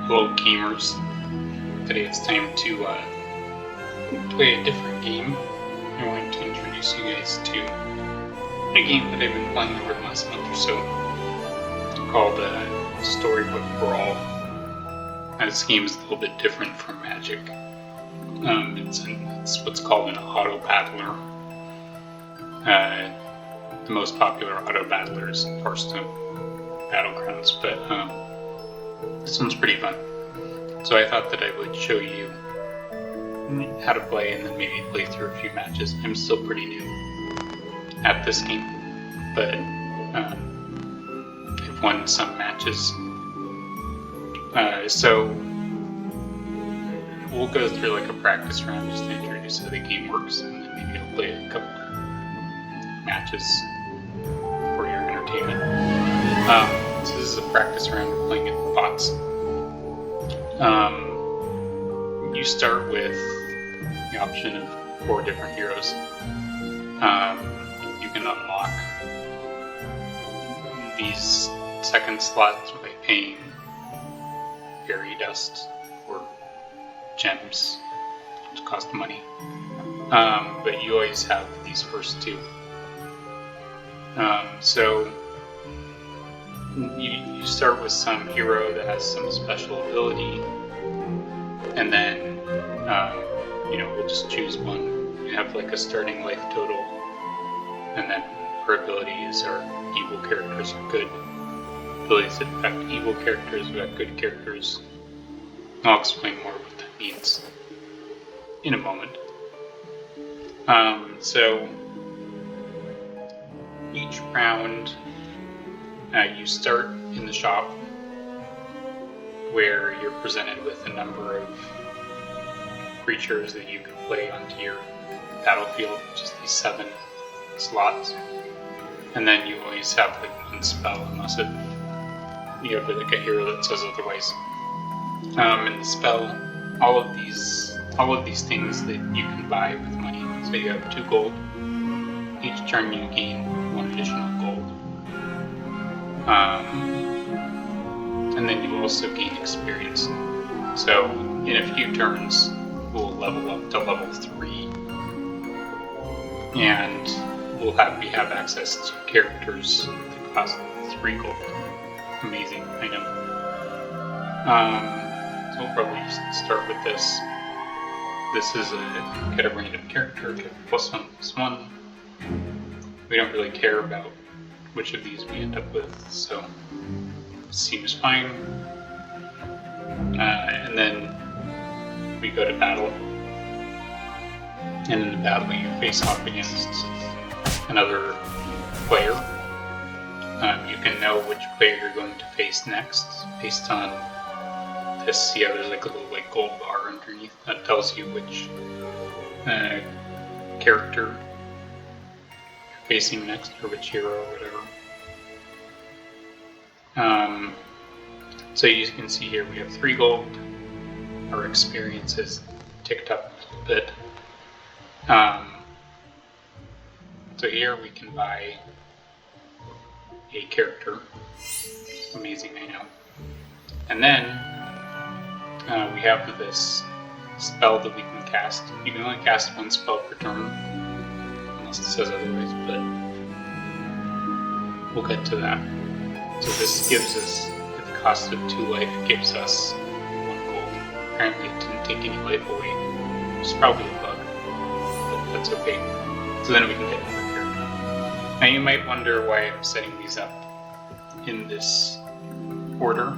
Hello gamers, today it's time to play a different game. I want to introduce you guys to a game that I've been playing over the last month or so called Storybook Brawl. This game is a little bit different from Magic. It's what's called an auto battler. The most popular auto battler is Hearthstone Battlegrounds, but this one's pretty fun. So I thought that I would show you how to play and then maybe play through a few matches. I'm still pretty new at this game, but I've won some matches. So we'll go through like a practice round just to introduce how the game works, and then maybe I'll play a couple matches for your entertainment. So this is a practice round of playing at bots. You start with the option of 4 different heroes. You can unlock these second slots by paying fairy dust or gems, which cost money. But you always have these first 2. So you start with some hero that has some special ability, and then we'll just choose one. You have like a starting life total, and then our abilities are evil characters or good abilities that affect evil characters, we have good characters. I'll explain more what that means in a moment. So each round you start in the shop where you're presented with a number of creatures that you can play onto your battlefield, which is these 7 slots. And then you always have like one spell unless you have like a hero that says otherwise. And the spell, all of these things that you can buy with money. So you have 2 gold. Each turn you gain 1 additional gold. And then you also gain experience. So in a few turns, we'll level up to level 3, and we have access to characters that cost 3 gold. Amazing, I know. So we'll probably just start with this. This is get a random character, get +1/+1. We don't really care about which of these we end up with, so seems fine. And then we go to battle, and in the battle you face off against another player. You can know which player you're going to face next based on this. See how there's like a little gold bar underneath that tells you which character you're facing next, or which hero or whatever. So you can see here we have 3 gold. Our experience has ticked up a bit. So here we can buy a character. It's amazing, I know. And then we have this spell that we can cast. You can only cast 1 spell per turn, unless it says otherwise, but we'll get to that. So this gives us, at the cost of 2 life, it gives us 1 gold. Apparently it didn't take any life away, which is probably a bug, but that's okay. So then we can get another character. Now you might wonder why I'm setting these up in this order.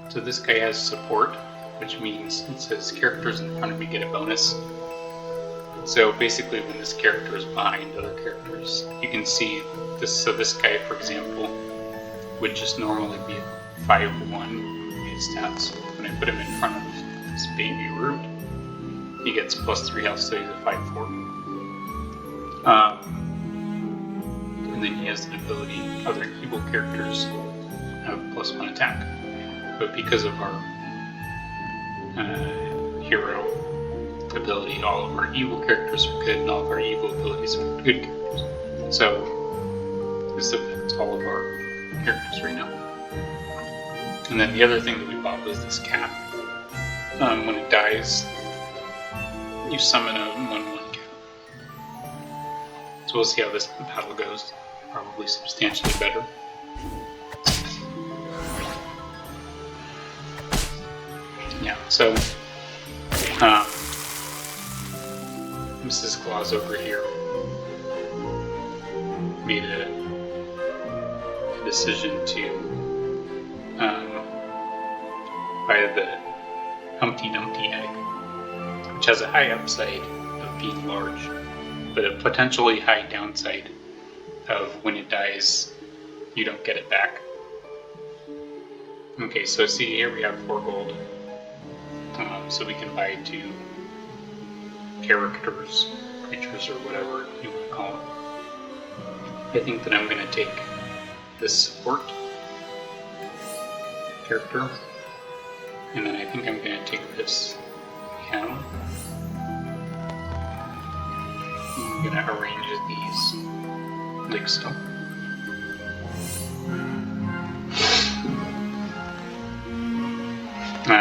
So this guy has support, which means it says characters in front of me get a bonus. So basically when this character is behind other characters, you can see this. So this guy, for example, would just normally be a 5/1 his stats. When I put him in front of this baby root, he gets +3 health, so he's a 5/4. And then he has the ability, other evil characters have +1 attack. But because of our hero ability, all of our evil characters are good, and all of our evil abilities are good characters. So this affects all of our characters right now. And then the other thing that we bought was this cat. When it dies, you summon a 1/1 cat. So we'll see how this battle goes. Probably substantially better. Yeah, so Mrs. Claus over here made a decision to buy the Humpty Dumpty egg, which has a high upside of being large, but a potentially high downside of when it dies, you don't get it back. Okay, so see here we have 4 gold. So we can buy 2 characters, creatures, or whatever you want to call it. I think that I'm going to take this support character, and then I think I'm going to take this piano. I'm going to arrange these like so.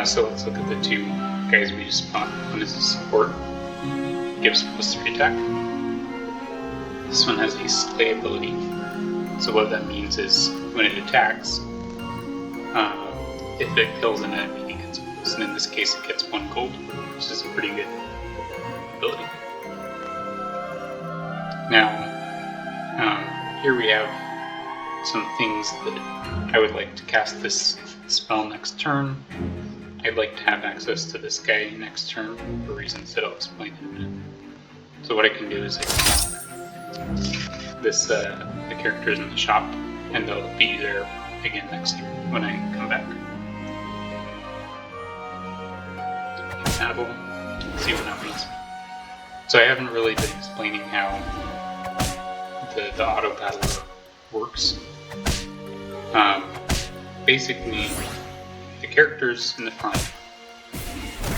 So let's look at the 2 guys we just bought. One is a support, gives +3 attack. This one has a slay ability. So what that means is when it attacks, if it kills an enemy, it gets plus, and in this case it gets 1 gold, which is a pretty good ability. Now, here we have some things that I would like to cast this spell next turn. I'd like to have access to this guy next turn for reasons that I'll explain in a minute. So what I can do is I can this the characters in the shop, and they'll be there again next turn when I come back. Battle. See what happens. So I haven't really been explaining how the auto battle works. Basically, the characters in the front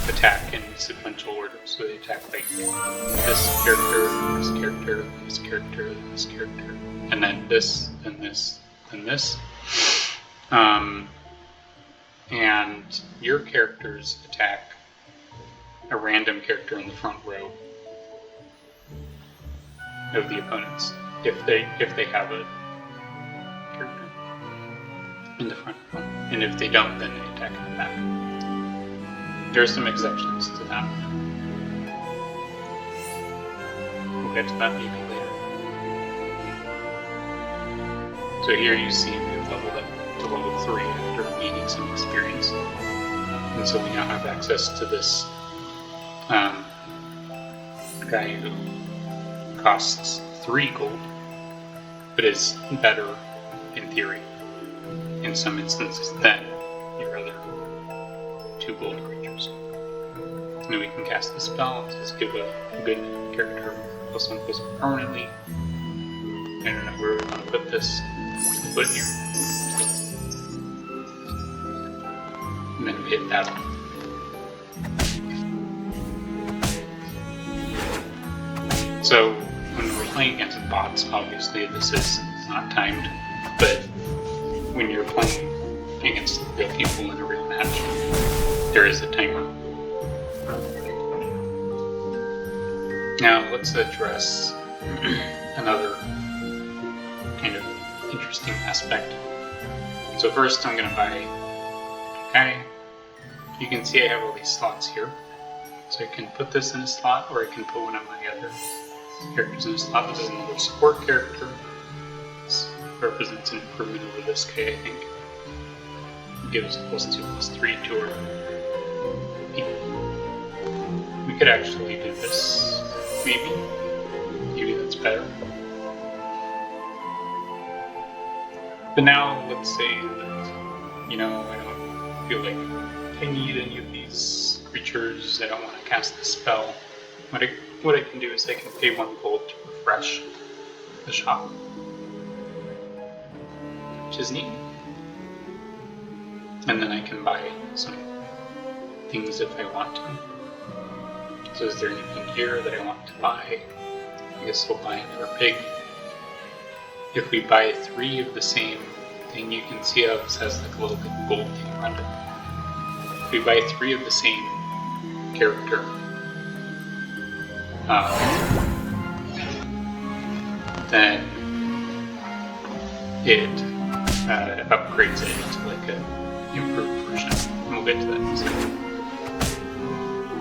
attack in sequential order. So they attack like this character, this character, this character, this character, and then this, and this, and this. And your characters attack a random character in the front row of the opponents, if they have a character in the front row, and if they don't, then they attack in the back. There are some exceptions to that. We'll get to that maybe later. So here you see we've leveled up to level 3 after gaining some experience, and so we now have access to this guy who costs 3 gold, but is better in theory in some instances than your other 2 gold creatures. And then we can cast the spell, just give a good character +1/+1 permanently. I don't know where we want to put this. Put it here. And then we hit battle. So when we're playing against bots, obviously this is not timed, but when you're playing against real people in a real match, there is a timer. Now let's address another kind of interesting aspect. So first I'm going to buy a guy. You can see I have all these slots here. So I can put this in a slot, or I can put one of my other characters in a slot. This is another support character. This represents an improvement over this guy, I think. It gives +2/+3 to our people. We could actually do this, maybe. Maybe that's better. But now, let's say that, I don't feel like I need any of these creatures. I don't want to cast the spell. What I can do is I can pay 1 gold to refresh the shop, which is neat. And then I can buy some things if I want to. So is there anything here that I want to buy? I guess we'll buy another pig. If we buy 3 of the same thing, you can see how this has like a little bit of gold thing around it. If we buy 3 of the same character, then it upgrades it into like an improved version. And we'll get to that in a second.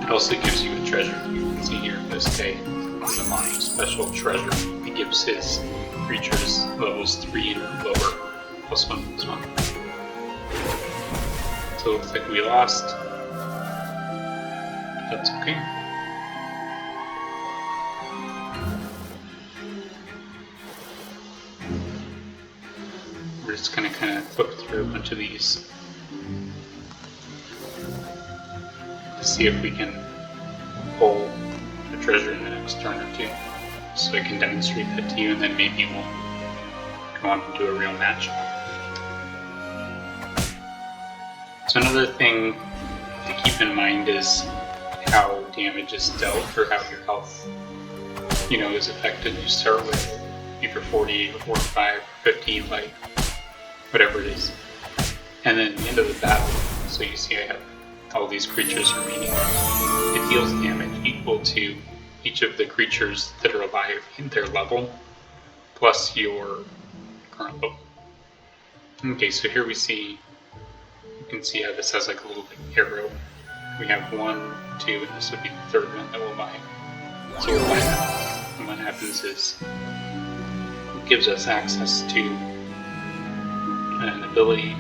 It also gives you a treasure. You can see here this guy has a special treasure. It gives his creatures levels 3 and lower, +1/+1. So it looks like we lost. That's okay. We're just gonna kind of flip through a bunch of these to see if we can pull a treasure in the next turn or 2. So I can demonstrate that to you, and then maybe we'll go on and do a real match. So another thing to keep in mind is how damage is dealt, or how your health, is affected. You start with either 40 or 45 or 50 life, whatever it is. And then at the end of the battle, so you see I have all these creatures remaining, it deals damage equal to each of the creatures that are alive in their level, plus your current level. Okay, so here you can see how this has like a little bit arrow. We have 1, 2, and this would be the 3rd one that we'll buy. So we'll buy that. And what happens is, it gives us access to an ability.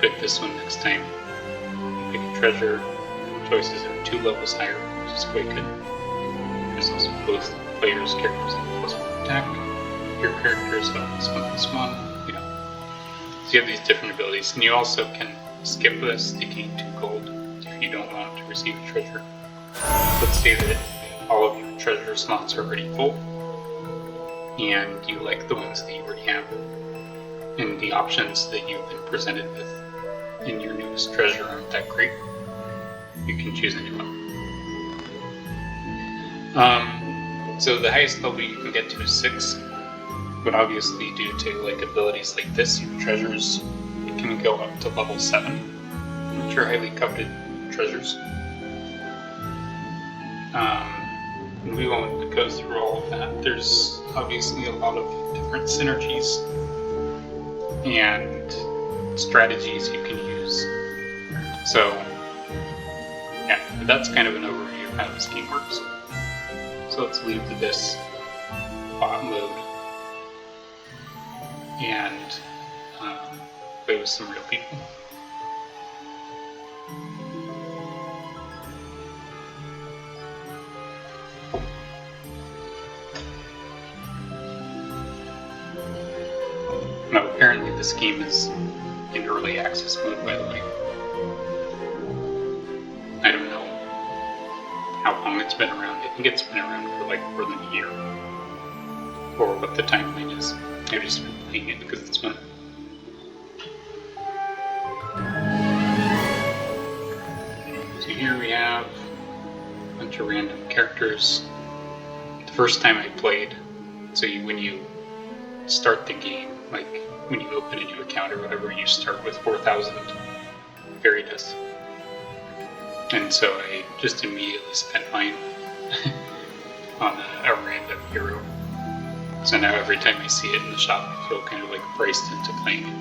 Pick this one next time. Pick a treasure. Choices are 2 levels higher, which is quite good. There's also both players' characters have +1 attack. Your characters have +1/+1. So you have these different abilities, and you also can skip this to gain 2 gold if you don't want to receive a treasure. Let's say that all of your treasure slots are already full, and you like the ones that you already have, and the options that you've been presented with in your newest treasure aren't that great. You can choose a new one. So the highest level you can get to is 6, but obviously due to like abilities like this, your treasures, it can go up to level 7, which are highly coveted treasures. And we won't go through all of that. There's obviously a lot of different synergies and strategies you can use. So yeah, but that's kind of an overview of how this game works. So let's leave this bot mode and play with some real people. Now apparently this game is in early access mode, by the way. I don't know how long it's been around. I think it's been around for like more than a year. Or what the timeline is. I've just been playing it because it's fun. So here we have a bunch of random characters. The first time I played, so when you start the game, like when you open a new account or whatever, you start with 4,000 fairy dust. And so I just immediately spent mine on a random hero. So now every time I see it in the shop, I feel kind of like priced into playing it.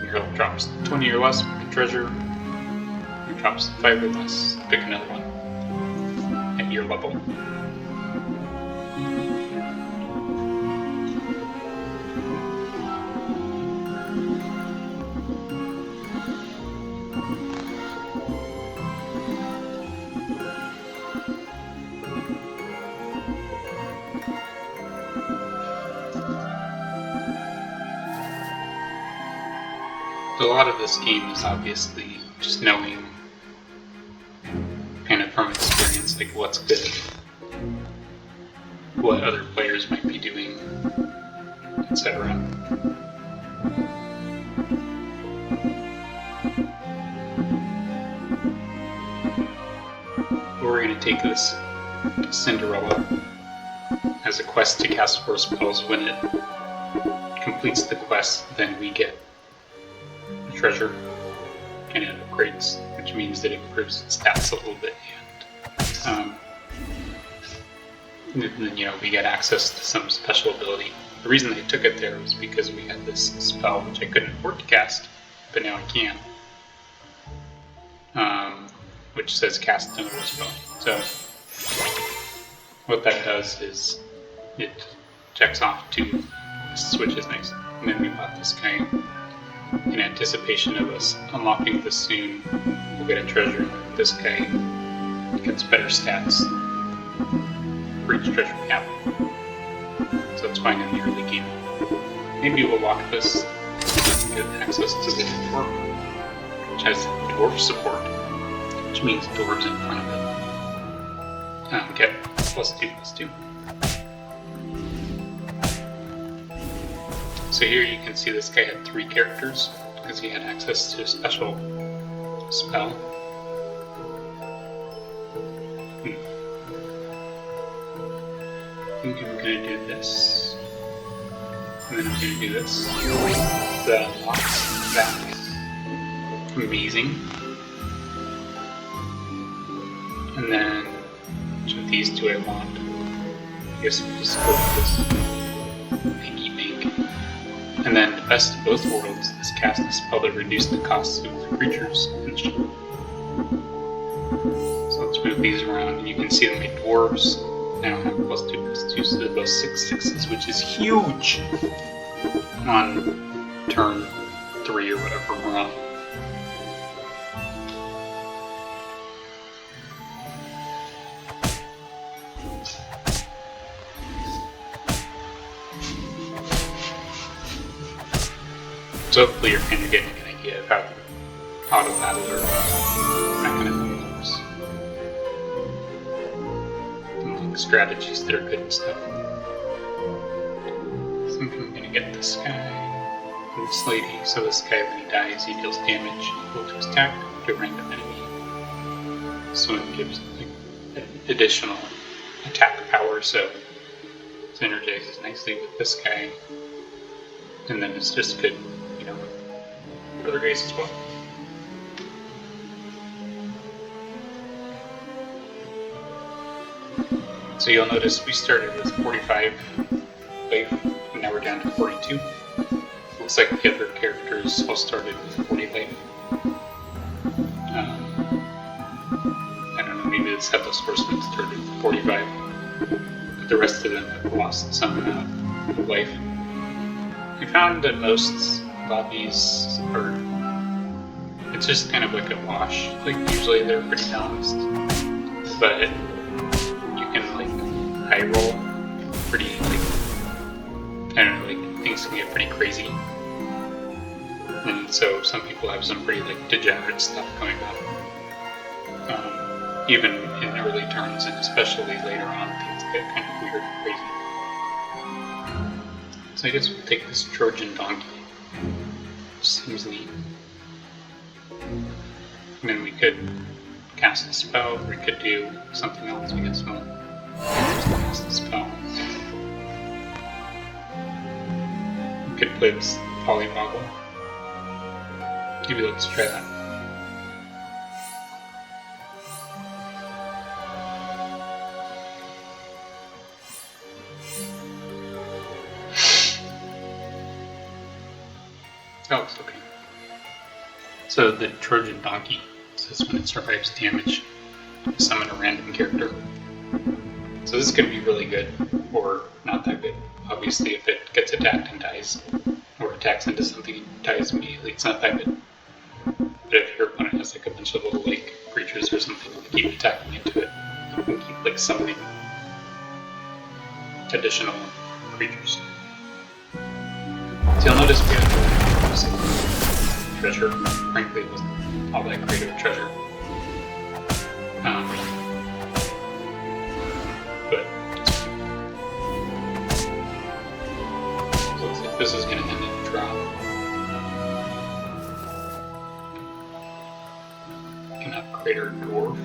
Your health drops 20 or less, pick a treasure. It drops 5 or less, pick another one at your level. A lot of this game is obviously just knowing, kind of from experience, like what's good, what other players might be doing, etc. We're going to take this Cinderella as a quest to cast 4 spells when it completes the quest, then we get a treasure, and it upgrades, which means that it improves its stats a little bit, and then, you know, we get access to some special ability. The reason they took it there was because we had this spell which I couldn't afford to cast, but now I can, which says cast another spell. So what that does is it checks off 2 lists, which is nice. And then we bought this guy in anticipation of us unlocking this soon. We'll get a treasure. This guy gets better stats for each treasure we have. So it's fine in the early game. Maybe we'll lock this and get access to the dwarf, which has dwarf support, which means dwarves in front of it. Get +2/+2. So here you can see this guy had 3 characters because he had access to a special spell. I think I'm going to do this, and then I'm going to do this. That unlocks that. Amazing. And then, which of these do I want? I guess we'll just go with this piggy bank. And then, the best of both worlds is cast a spell that reduces the costs of the creatures in the ship. So let's move these around, and you can see that my dwarves now have +2/+2, so they're both 6/6s, which is huge on turn 3 or whatever we're on. So hopefully you're kind of getting an idea of how auto-battler mechanism works. Strategies that are good and stuff. So I think I'm going to get this guy and this lady. So this guy, when he dies, he deals damage equal to his attack to a random enemy. So it gives like additional attack power, so it synergizes nicely with this guy. And then it's just good, you know, for other guys as well. So you'll notice we started with 45 life, and now we're down to 42. Looks like the other characters all started with 40 life. I don't know, maybe this Headless Horseman started with 45, but the rest of them have lost some amount of life. We found that most lobbies are, it's just kind of like a wash. Like usually they're pretty balanced, but can like high roll pretty like, I don't know, like things can get pretty crazy, and so some people have some pretty like degenerate stuff going on, even in early turns, and especially later on things get kind of weird and crazy. So I guess we'll take this Trojan donkey, which seems neat, and then we could cast a spell, or we could do something else. We got some more. Cast a spell. We could play this polyboggle. Maybe let's try that. Oh, it's okay. So the Trojan donkey says when it survives damage, summon a random character. So this can be really good, or not that good. Obviously, if it gets attacked and dies, or attacks into something and dies immediately, it's not that good. But if your opponent has like a bunch of little like creatures or something that keep attacking into it, you can keep like summoning additional creatures. So you'll notice we have treasure. Frankly, it wasn't all that great of a treasure. But looks like this is going to end in a drop. We can upgrade our dwarf.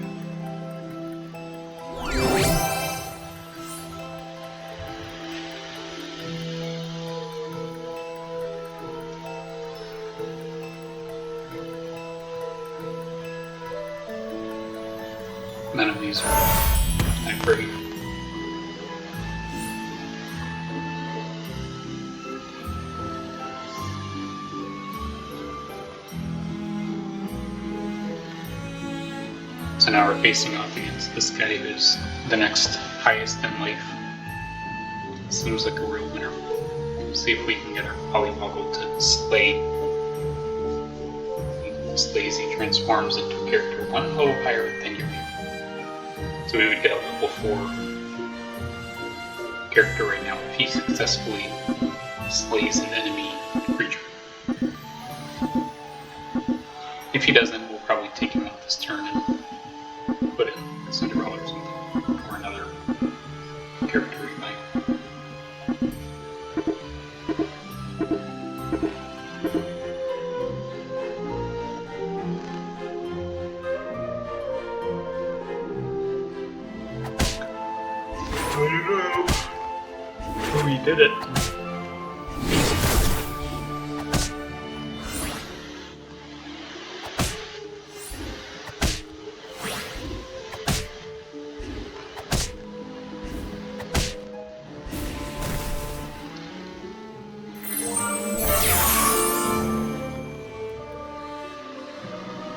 enemies are kind of brave. So now we're facing off against this guy who's the next highest in life. Seems like a real winner. See if we can get our polywoggle to slay. Slays, he transforms into a character one level higher than you. So we would get a level 4 character right now if he successfully slays an enemy creature. If he doesn't, we'll probably take him out this turn and put in Cinderella or something, or another character we might. Oh, we did it.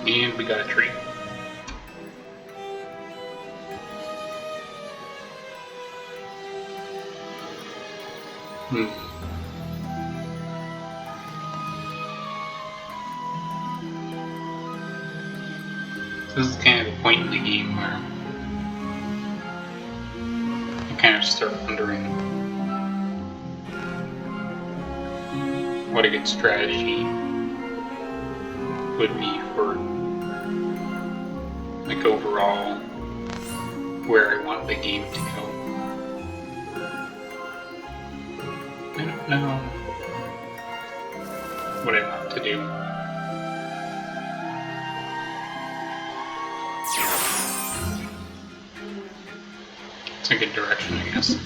And we got a tree. This is kind of the point in the game where you kind of start wondering what a good strategy would be for, like, overall where I want the game to go. I don't know what I want to do. It's a good direction, I guess.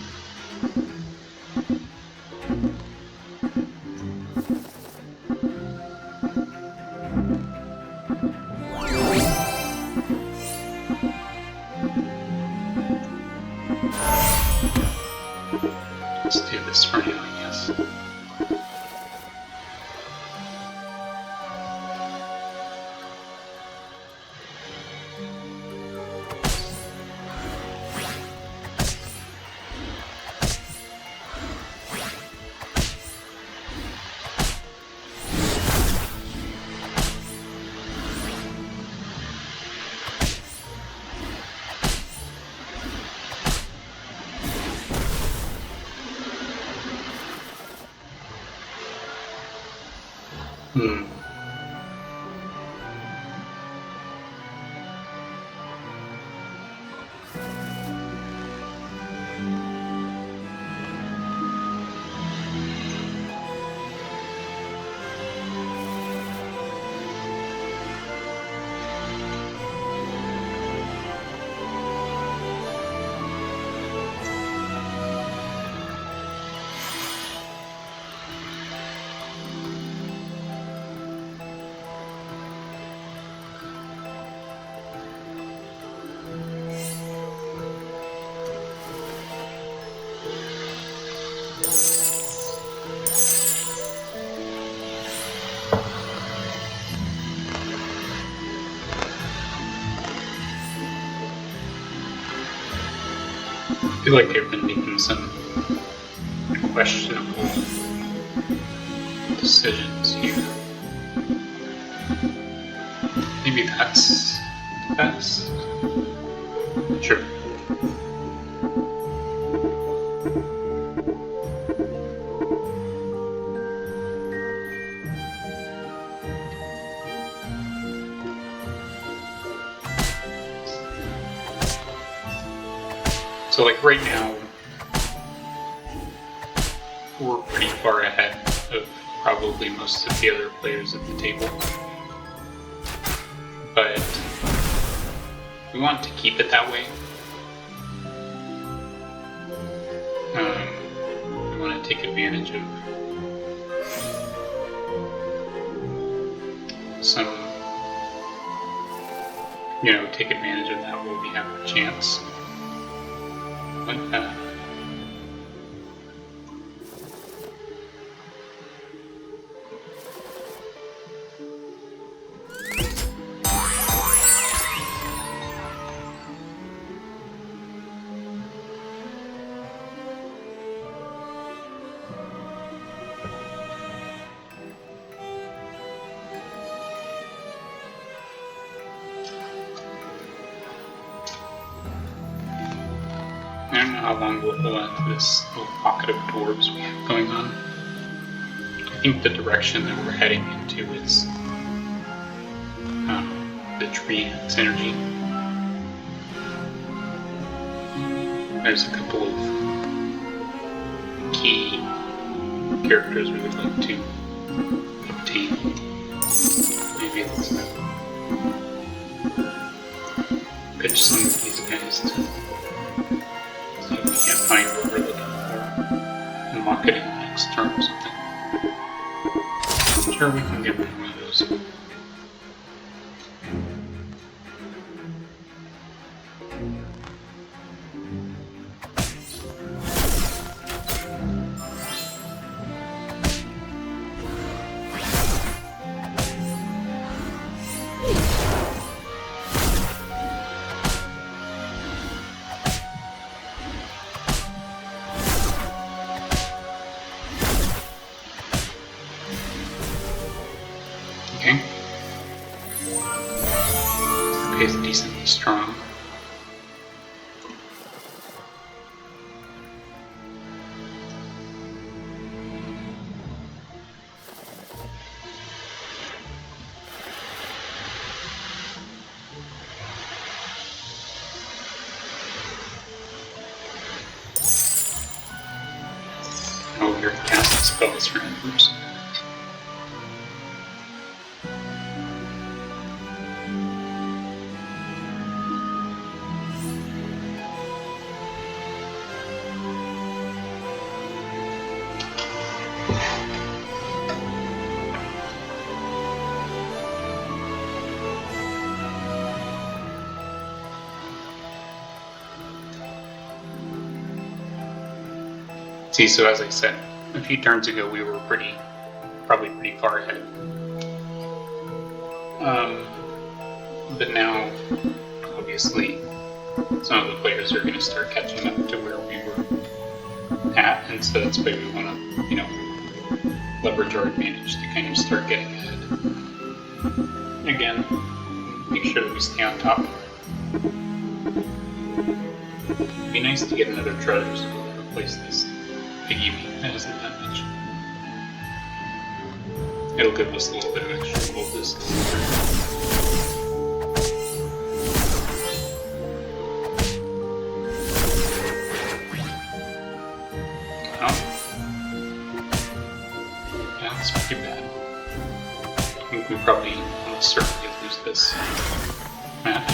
Let's do this for now, I guess. I feel like they've been making some questionable decisions here. Maybe that's best? Sure. So, like, right now, we're pretty far ahead of probably most of the other players at the table. But we want to keep it that way. We want to take advantage of some take advantage of that while we have a chance. But, I don't know how long we'll hold on to this little pocket of dwarves we have going on. I think the direction that we're heading into is the tree synergy. There's a couple of key characters we would like to obtain. Maybe let's pitch some of these guys to see if we can't find what we're looking for and lock it in the next turn or something. I'm sure we can get one of those. Okay. The pace is decently strong. Oh, you're casting spells for embers. See, so as I said a few turns ago, we were probably pretty far ahead. But now, obviously, some of the players are going to start catching up to where we were at, and so that's why we want to, leverage our advantage to kind of start getting ahead. Again, make sure that we stay on top. It'd be nice to get another treasure so we can replace this piggy meat that hasn't done much. It'll give us a little bit of extra gold this turn. Yeah, that's pretty bad. I think we probably almost certainly lose this match.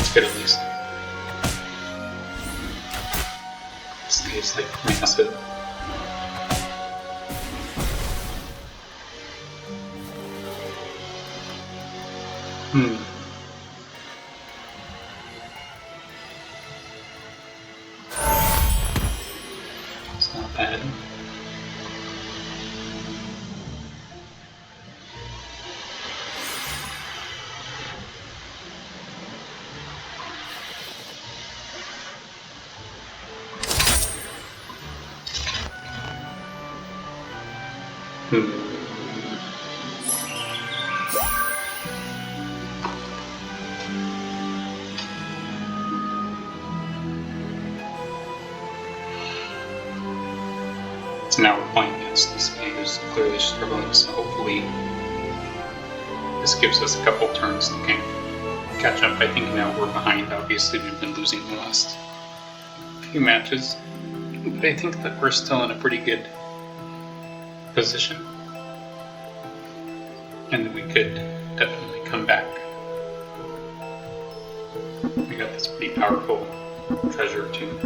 That's good at least. This stays like massive. It's not bad. So now we're playing against this guy who's clearly struggling, so hopefully this gives us a couple turns to kind of catch up. I think now we're behind. Obviously we've been losing the last few matches, but I think that we're still in a pretty good position and that we could definitely come back. We got this pretty powerful treasure too.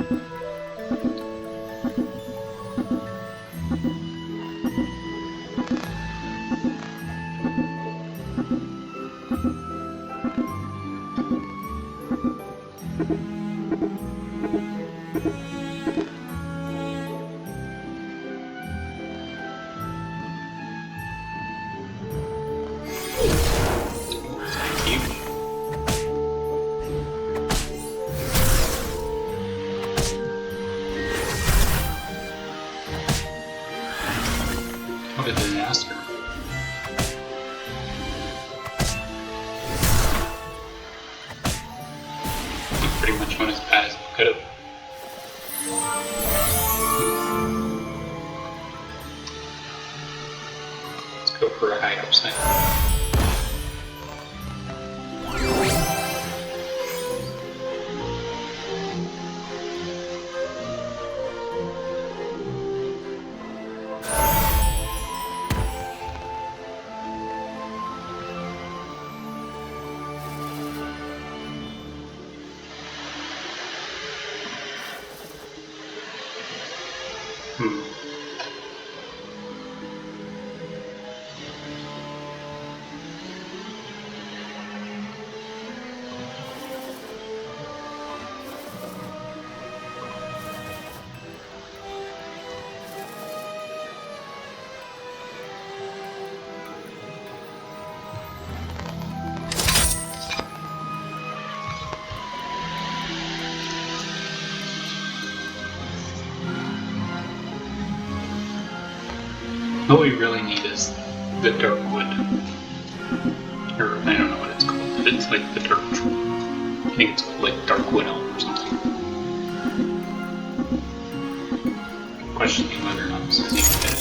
What a disaster. He pretty much went as bad as he could have. Let's go for a high upside. What we really need is the dark wood. Or I don't know what it's called, but it's like the dark tree. I think it's called like dark wood elm or something. Questioning whether or not this is even good.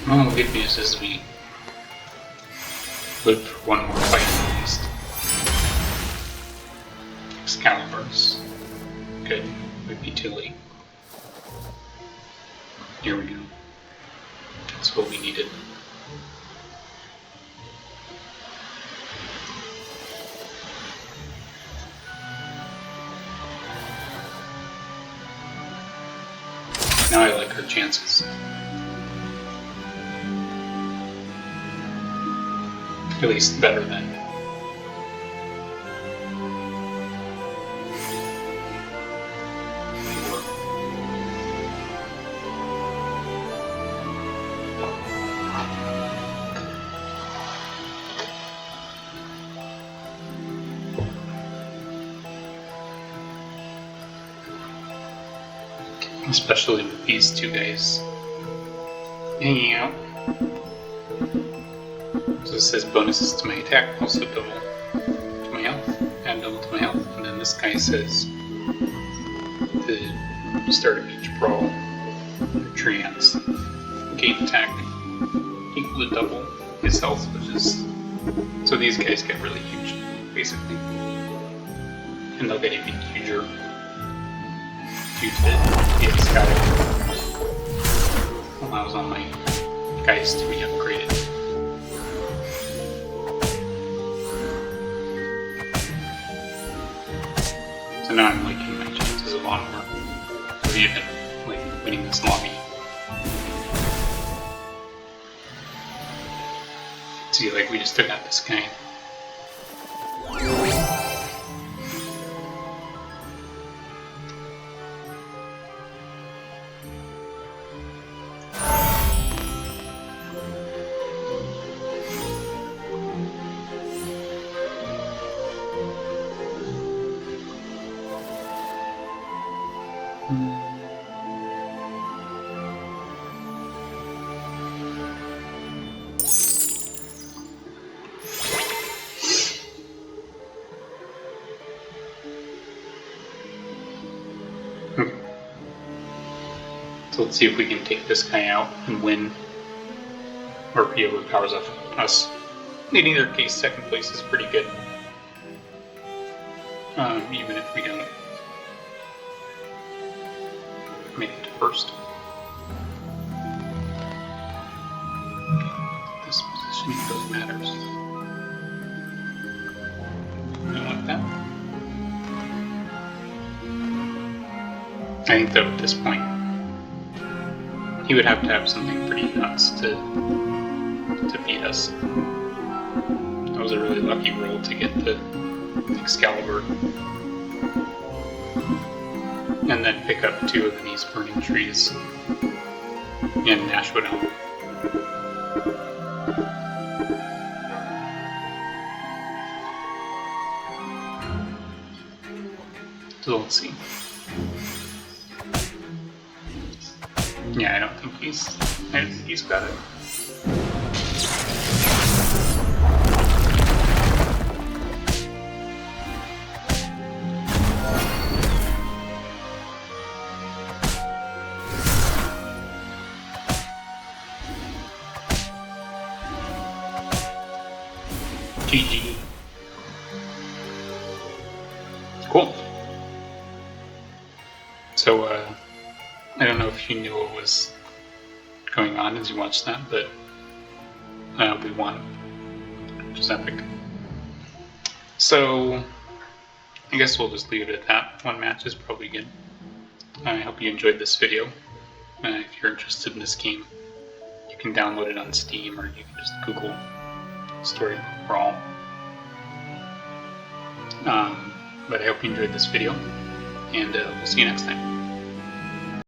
Well, the good news is we live for one more fight at least. Excalibur's good. Would be too late. Here we go. That's what we needed. Now I like our chances. At least better than before. especially with these two guys hanging out. So this says bonuses to my attack, also double to my health, add double to my health. And then this guy says the start of each brawl, treants gain attack equal to double his health, which is, so these guys get really huge, basically. And they'll get even huger due to the ecstatic allows all my guys to be upgraded. So now I'm liking my chances a lot more of even like winning this lobby. See, like we just took out this guy. So let's see if we can take this guy out and win, or be able to power up us. In either case, second place is pretty good, even if we don't make it to first. This positioning really matters. I like that. I think that at this point, he would have to have something pretty nuts to beat us. That was a really lucky roll to get the Excalibur. And then pick up 2 of these burning trees and Nashwood Elm. So let's see. Yeah, I don't think he's got it. GG. Cool. So, I don't know if you knew what was going on as you watched that, but we won, which is epic. So, I guess we'll just leave it at that. 1 match is probably good. I hope you enjoyed this video. If you're interested in this game, you can download it on Steam, or you can just Google Storybook Brawl. But I hope you enjoyed this video, and we'll see you next time.